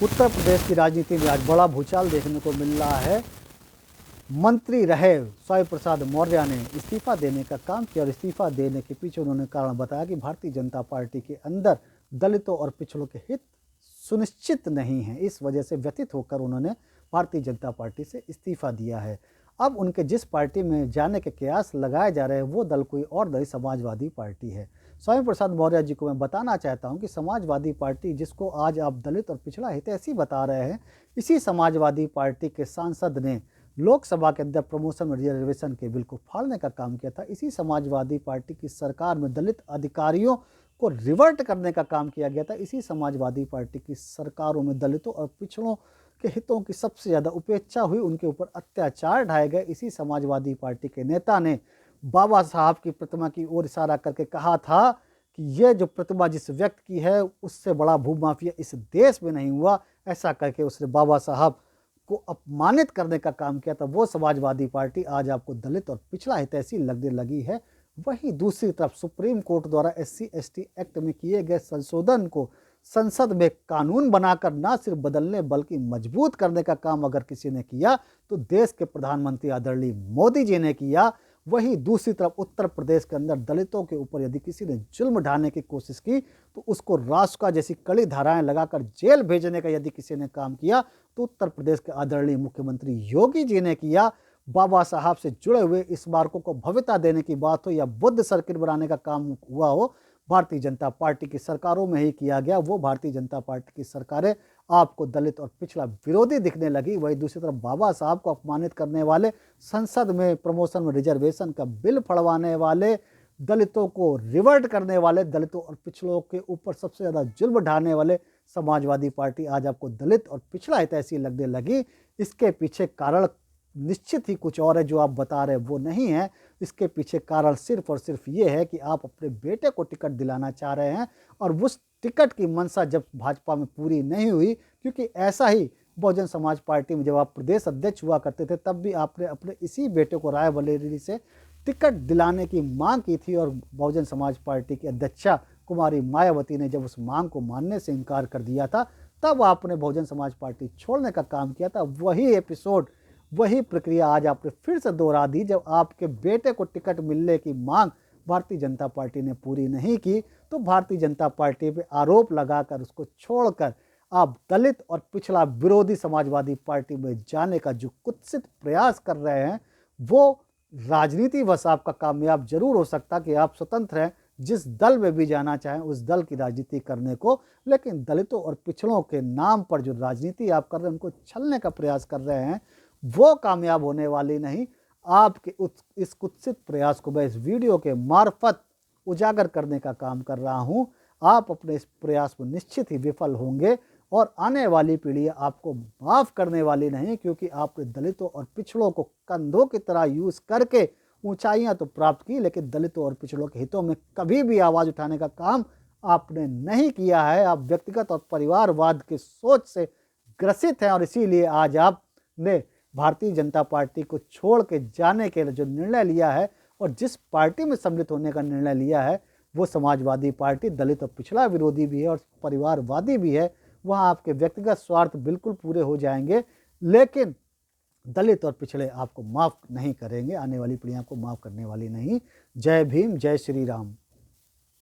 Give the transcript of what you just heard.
उत्तर प्रदेश की राजनीति में आज बड़ा भूचाल देखने को मिल रहा है। मंत्री रहे स्वामी प्रसाद मौर्य ने इस्तीफा देने का काम किया और इस्तीफा देने के पीछे उन्होंने कारण बताया कि भारतीय जनता पार्टी के अंदर दलितों और पिछड़ों के हित सुनिश्चित नहीं है। इस वजह से व्यथित होकर उन्होंने भारतीय जनता पार्टी से इस्तीफा दिया है। अब उनके जिस पार्टी में जाने के कयास लगाए जा रहे हैं वो दल कोई और दल समाजवादी पार्टी है। स्वामी प्रसाद मौर्य जी को मैं बताना चाहता हूं कि समाजवादी पार्टी, जिसको आज आप दलित और पिछड़ा हितैषी बता रहे हैं, इसी समाजवादी पार्टी के सांसद ने लोकसभा के अंदर प्रमोशन रिजर्वेशन के बिल को फाड़ने का काम किया था। इसी समाजवादी पार्टी की सरकार में दलित अधिकारियों को रिवर्ट करने का काम किया गया था। इसी समाजवादी पार्टी की सरकारों में दलितों और पिछड़ों के हितों की सबसे ज़्यादा उपेक्षा हुई, उनके ऊपर अत्याचार ढाए गए। इसी समाजवादी पार्टी के नेता ने बाबा साहब की प्रतिमा की ओर इशारा करके कहा था कि ये जो प्रतिमा जिस व्यक्ति की है उससे बड़ा भूमाफिया इस देश में नहीं हुआ। ऐसा करके उसने बाबा साहब को अपमानित करने का काम किया था। वो समाजवादी पार्टी आज आपको दलित और पिछड़ा हितैषी लगने लगी है। वहीं दूसरी तरफ सुप्रीम कोर्ट द्वारा SC/ST एक्ट में किए गए संशोधन को संसद में कानून बनाकर ना सिर्फ बदलने बल्कि मजबूत करने का काम अगर किसी ने किया तो देश के प्रधानमंत्री आदरणीय मोदी जी ने किया। वहीं दूसरी तरफ उत्तर प्रदेश के अंदर दलितों के ऊपर यदि किसी ने जुल्म ढाने की कोशिश की तो उसको रासुका जैसी कड़ी धाराएं लगाकर जेल भेजने का यदि किसी ने काम किया तो उत्तर प्रदेश के आदरणीय मुख्यमंत्री योगी जी ने किया। बाबा साहब से जुड़े हुए स्मारकों को भव्यता देने की बात हो या बुद्ध सर्किट बनाने का काम हुआ हो, भारतीय जनता पार्टी की सरकारों में ही किया गया। वो भारतीय जनता पार्टी की सरकारें आपको दलित और पिछड़ा विरोधी दिखने लगी। वहीं दूसरी तरफ बाबा साहब को अपमानित करने वाले, संसद में प्रमोशन में रिजर्वेशन का बिल फड़वाने वाले, दलितों को रिवर्ट करने वाले, दलितों और पिछड़ों के ऊपर सबसे ज़्यादा जुल्म ढाने वाले समाजवादी पार्टी आज आपको दलित और पिछड़ा हितैषी लगने लगी। इसके पीछे कारण निश्चित ही कुछ और है जो आप बता रहे हैं वो नहीं है। इसके पीछे कारण सिर्फ और सिर्फ ये है कि आप अपने बेटे को टिकट दिलाना चाह रहे हैं और उस टिकट की मंशा जब भाजपा में पूरी नहीं हुई, क्योंकि ऐसा ही बहुजन समाज पार्टी में जब आप प्रदेश अध्यक्ष हुआ करते थे तब भी आपने अपने इसी बेटे को रायबरेली से टिकट दिलाने की मांग की थी और बहुजन समाज पार्टी की अध्यक्षा कुमारी मायावती ने जब उस मांग को मानने से इनकार कर दिया था तब आपने बहुजन समाज पार्टी छोड़ने का काम किया था। वही एपिसोड, वही प्रक्रिया आज आपने फिर से दोहरा दी। जब आपके बेटे को टिकट मिलने की मांग भारतीय जनता पार्टी ने पूरी नहीं की तो भारतीय जनता पार्टी पे आरोप लगाकर उसको छोड़कर आप दलित और पिछड़ा विरोधी समाजवादी पार्टी में जाने का जो कुत्सित प्रयास कर रहे हैं वो राजनीति बस आपका कामयाब जरूर हो सकता कि आप स्वतंत्र हैं जिस दल में भी जाना चाहें उस दल की राजनीति करने को, लेकिन दलितों और पिछड़ों के नाम पर जो राजनीति आप कर रहे हैं, उनको छलने का प्रयास कर रहे हैं, वो कामयाब होने वाली नहीं। आपके इस कुत्सित प्रयास को मैं इस वीडियो के मार्फत उजागर करने का काम कर रहा हूं। आप अपने इस प्रयास में निश्चित ही विफल होंगे और आने वाली पीढ़ी आपको माफ़ करने वाली नहीं, क्योंकि आपने दलितों और पिछड़ों को कंधों की तरह यूज़ करके ऊंचाइयां तो प्राप्त की, लेकिन दलितों और पिछड़ों के हितों में कभी भी आवाज़ उठाने का काम आपने नहीं किया है। आप व्यक्तिगत और परिवारवाद की सोच से ग्रसित हैं और इसीलिए आज आपने भारतीय जनता पार्टी को छोड़ के जाने के जो निर्णय लिया है और जिस पार्टी में सम्मिलित होने का निर्णय लिया है वो समाजवादी पार्टी दलित और पिछड़ा विरोधी भी है और परिवारवादी भी है। वहाँ आपके व्यक्तिगत स्वार्थ बिल्कुल पूरे हो जाएंगे, लेकिन दलित और पिछड़े आपको माफ़ नहीं करेंगे। आने वाली पीढ़ियाँ को माफ़ करने वाली नहीं। जय भीम, जय श्री राम।